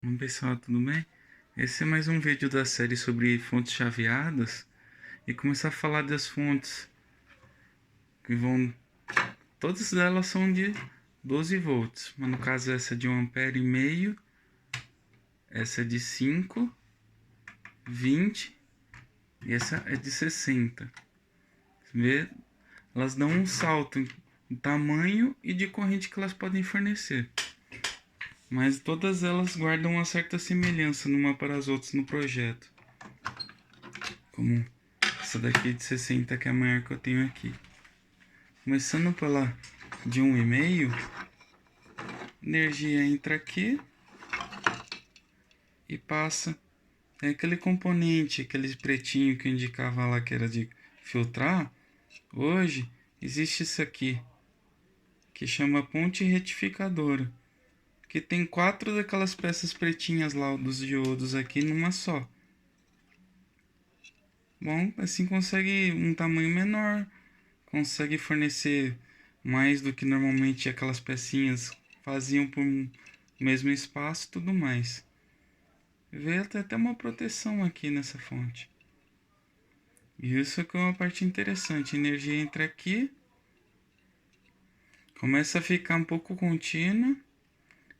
Bom, pessoal, tudo bem? Esse é mais um vídeo da série sobre fontes chaveadas e começar a falar das fontes que vão... Todas elas são de 12 volts, mas no caso essa é de 1,5 ampere, essa é de 5, 20 e essa é de 60. Vê? Elas dão um salto em tamanho e de corrente que elas podem fornecer, mas todas elas guardam uma certa semelhança numa para as outras no projeto, como essa daqui de 60, que é a maior que eu tenho aqui. Começando pela de 1,5, energia entra aqui e passa. É aquele componente, aquele pretinho que eu indicava lá que era de filtrar. Hoje existe isso aqui, que chama ponte retificadora, que tem 4 daquelas peças pretinhas lá dos diodos aqui numa só. Bom, assim consegue um tamanho menor, consegue fornecer mais do que normalmente aquelas pecinhas faziam por mesmo espaço e tudo mais. Veio até uma proteção aqui nessa fonte. E isso que é uma parte interessante. A energia entra aqui, começa a ficar um pouco contínua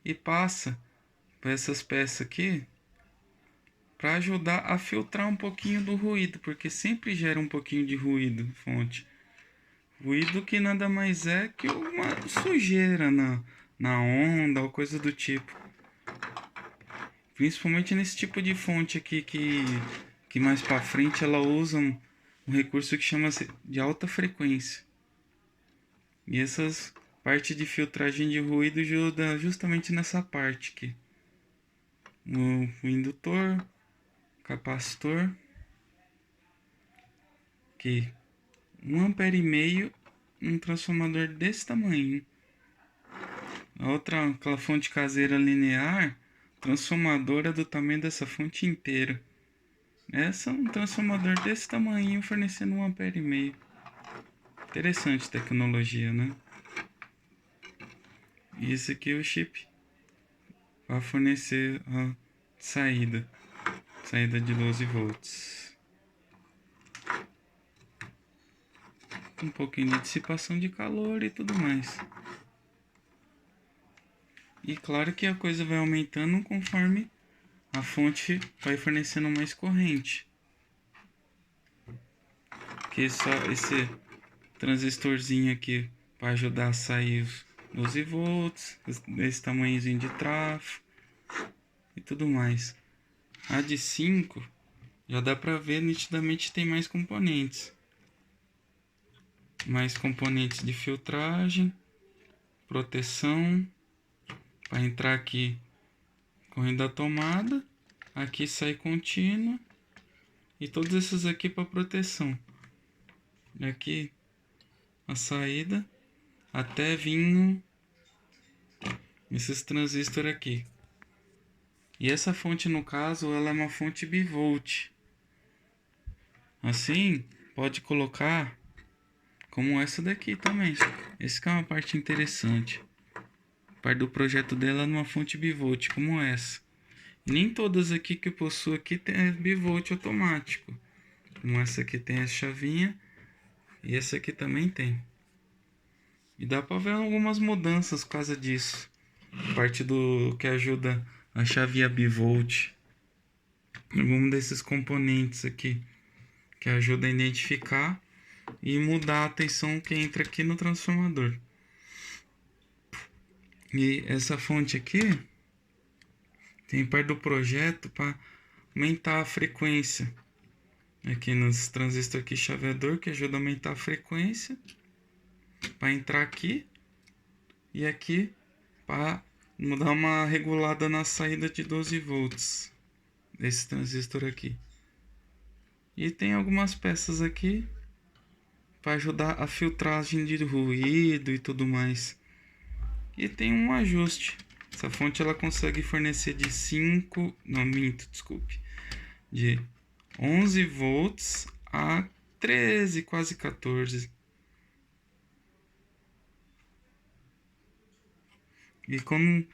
e passa para essas peças aqui para ajudar a filtrar um pouquinho do ruído, porque sempre gera um pouquinho de ruído, fonte. Ruído que nada mais é que uma sujeira na onda ou coisa do tipo. Principalmente nesse tipo de fonte aqui que mais para frente ela usa um recurso que chama de alta frequência. E essas parte de filtragem de ruído ajuda justamente nessa parte aqui. O indutor, capacitor, que 1,5 ampere, um transformador desse tamanho. A outra, aquela fonte caseira linear, transformadora do tamanho dessa fonte inteira. Essa é um transformador desse tamanho fornecendo 1,5 ampere. Interessante tecnologia, né? E esse aqui é o chip para fornecer a saída de 12 volts. Um pouquinho de dissipação de calor e tudo mais. E claro que a coisa vai aumentando conforme a fonte vai fornecendo mais corrente. Que só esse transistorzinho aqui para ajudar a sair os 12 volts, esse tamanhozinho de trafo e tudo mais. A de 5 já dá para ver nitidamente, tem mais componentes. Mais componentes de filtragem, proteção, para entrar aqui correndo da tomada, aqui sai contínua e todos esses aqui para proteção. Aqui a saída até vir esses transistores aqui. E essa fonte, no caso, ela é uma fonte bivolt. Assim, pode colocar como essa daqui também. Essa que é uma parte interessante. Parte do projeto dela é numa fonte bivolt como essa. E nem todas aqui que eu possuo aqui tem bivolt automático. Como essa aqui tem a chavinha e essa aqui também tem. E dá para ver algumas mudanças por causa disso. Parte do que ajuda a chavear bivolt. Algum desses componentes aqui que ajuda a identificar e mudar a tensão que entra aqui no transformador. E essa fonte aqui tem parte do projeto para aumentar a frequência. Aqui nos transistores aqui chaveador, que ajuda a aumentar a frequência para entrar aqui e aqui para dar uma regulada na saída de 12 volts desse transistor aqui. E tem algumas peças aqui para ajudar a filtragem de ruído e tudo mais. E tem um ajuste. Essa fonte ela consegue fornecer de 5, não minto, desculpe, de 11 volts a 13, quase 14. E como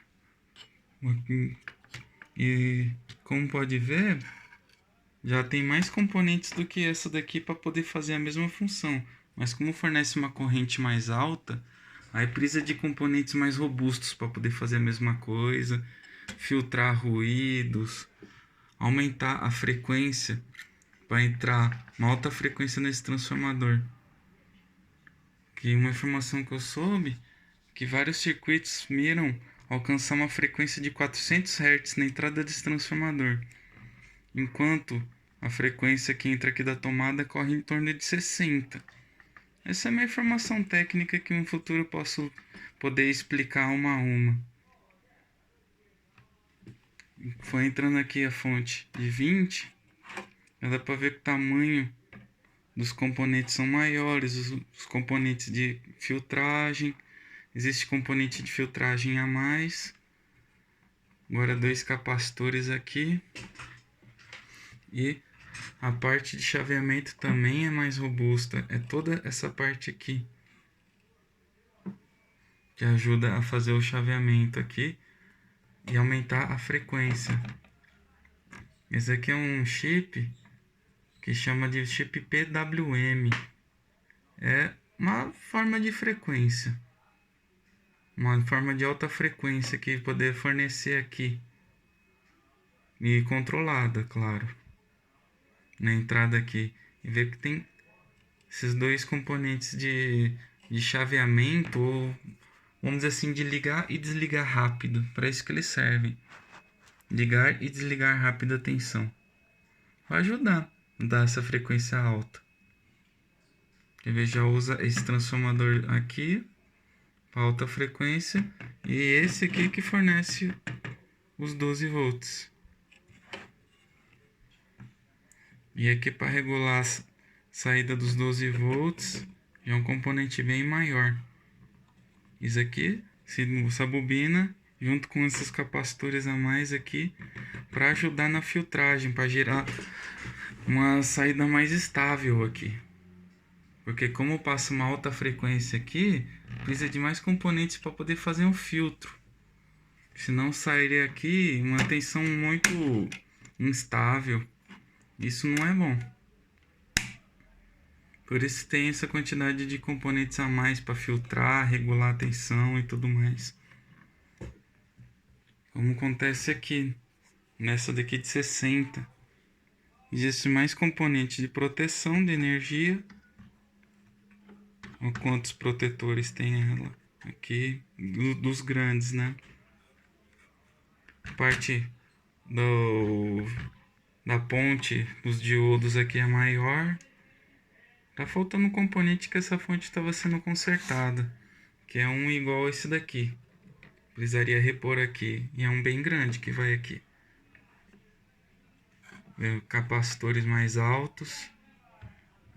E como pode ver, já tem mais componentes do que essa daqui para poder fazer a mesma função. Mas como fornece uma corrente mais alta, aí precisa de componentes mais robustos para poder fazer a mesma coisa, filtrar ruídos, aumentar a frequência para entrar uma alta frequência nesse transformador. Que uma informação que eu soube, que vários circuitos miram alcançar uma frequência de 400 Hz na entrada desse transformador, enquanto a frequência que entra aqui da tomada corre em torno de 60. Essa é uma informação técnica que no futuro eu posso poder explicar uma a uma. Foi entrando aqui a fonte de 20, dá para ver que o tamanho dos componentes são maiores, os componentes de filtragem. Existe componente de filtragem a mais. Agora 2 capacitores aqui. E a parte de chaveamento também é mais robusta. É toda essa parte aqui que ajuda a fazer o chaveamento aqui e aumentar a frequência. Esse aqui é um chip que chama de chip PWM. É uma forma de frequência. Uma forma de alta frequência que poder fornecer aqui. E controlada, claro. Na entrada aqui. E ver que tem esses dois componentes de chaveamento, ou vamos dizer assim, de ligar e desligar rápido. Para isso que eles servem. Ligar e desligar rápido a tensão. Vai ajudar a dar essa frequência alta. Quer ver, já usa esse transformador aqui para alta frequência. E esse aqui que fornece os 12 volts. E aqui para regular a saída dos 12 volts, é um componente bem maior. Isso aqui, essa bobina, junto com esses capacitores a mais aqui, para ajudar na filtragem, para gerar uma saída mais estável aqui. Porque como passa uma alta frequência aqui, precisa de mais componentes para poder fazer um filtro. Senão sairia aqui uma tensão muito instável. Isso não é bom. Por isso tem essa quantidade de componentes a mais para filtrar, regular a tensão e tudo mais. Como acontece aqui, nessa daqui de 60. Existe mais componentes de proteção de energia. Olha quantos protetores tem ela aqui, dos grandes, né? A parte da ponte dos diodos aqui é maior. Tá faltando um componente que essa fonte estava sendo consertada, que é um igual a esse daqui. Precisaria repor aqui, e é um bem grande que vai aqui. Capacitores mais altos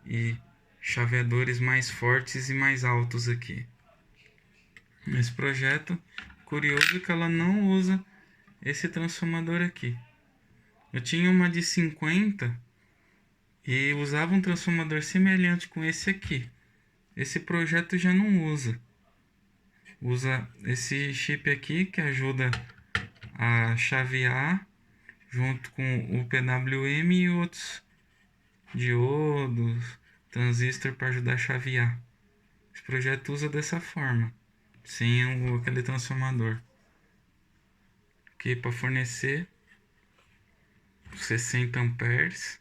e chaveadores mais fortes e mais altos aqui. Esse projeto, curioso que ela não usa esse transformador aqui. Eu tinha uma de 50 e usava um transformador semelhante com esse aqui. Esse projeto já não usa. Usa esse chip aqui que ajuda a chavear junto com o PWM e outros diodos, transistor para ajudar a chavear. Esse projeto usa dessa forma, sem aquele transformador. Aqui para fornecer 60 amperes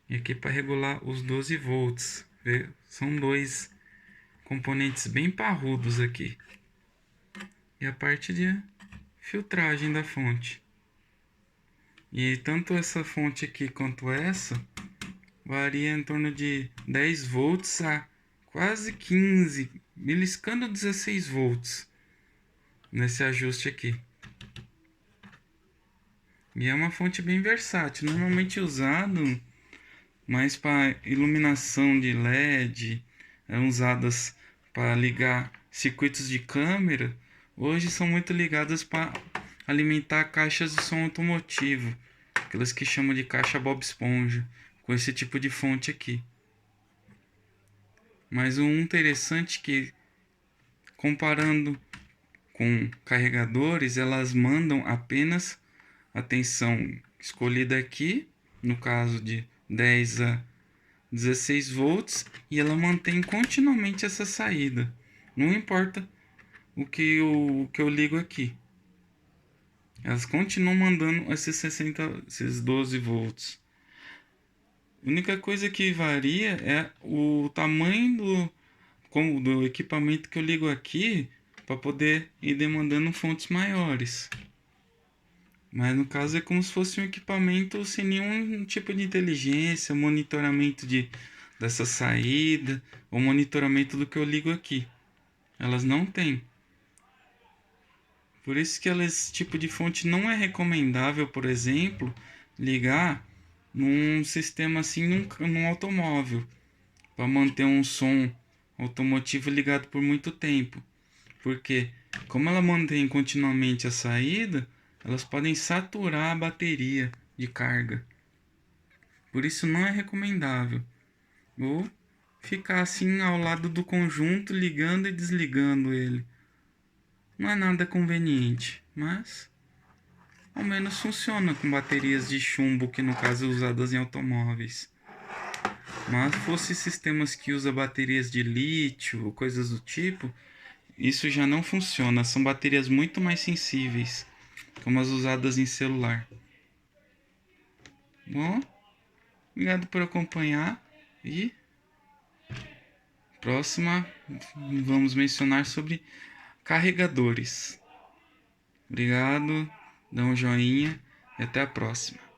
e aqui para regular os 12 volts. São dois componentes bem parrudos aqui. E a parte de filtragem da fonte. E tanto essa fonte aqui quanto essa varia em torno de 10 volts a quase 15, beliscando 16 volts nesse ajuste aqui. E é uma fonte bem versátil, normalmente usado mais para iluminação de LED, usadas para ligar circuitos de câmera. Hoje são muito ligadas para alimentar caixas de som automotivo, aquelas que chamam de caixa Bob Esponja, com esse tipo de fonte aqui. Mas um interessante que, comparando com carregadores, elas mandam apenas a tensão escolhida aqui, no caso de 10 a 16 volts, e ela mantém continuamente essa saída. Não importa o que eu ligo aqui. Elas continuam mandando esses 12 volts. A única coisa que varia é o tamanho do equipamento que eu ligo aqui para poder ir demandando fontes maiores. Mas no caso é como se fosse um equipamento sem nenhum tipo de inteligência, monitoramento dessa saída, ou monitoramento do que eu ligo aqui. Elas não têm. Por isso que esse tipo de fonte não é recomendável, por exemplo, ligar num sistema assim num automóvel, para manter um som automotivo ligado por muito tempo. Porque como ela mantém continuamente a saída, elas podem saturar a bateria de carga. Por isso não é recomendável. Ou ficar assim ao lado do conjunto, ligando e desligando ele. Não é nada conveniente, mas ao menos funciona com baterias de chumbo, que no caso é usadas em automóveis. Mas fosse sistemas que usam baterias de lítio ou coisas do tipo, isso já não funciona. São baterias muito mais sensíveis, como as usadas em celular. Bom, obrigado por acompanhar e próxima vamos mencionar sobre carregadores. Obrigado, dá um joinha e até a próxima.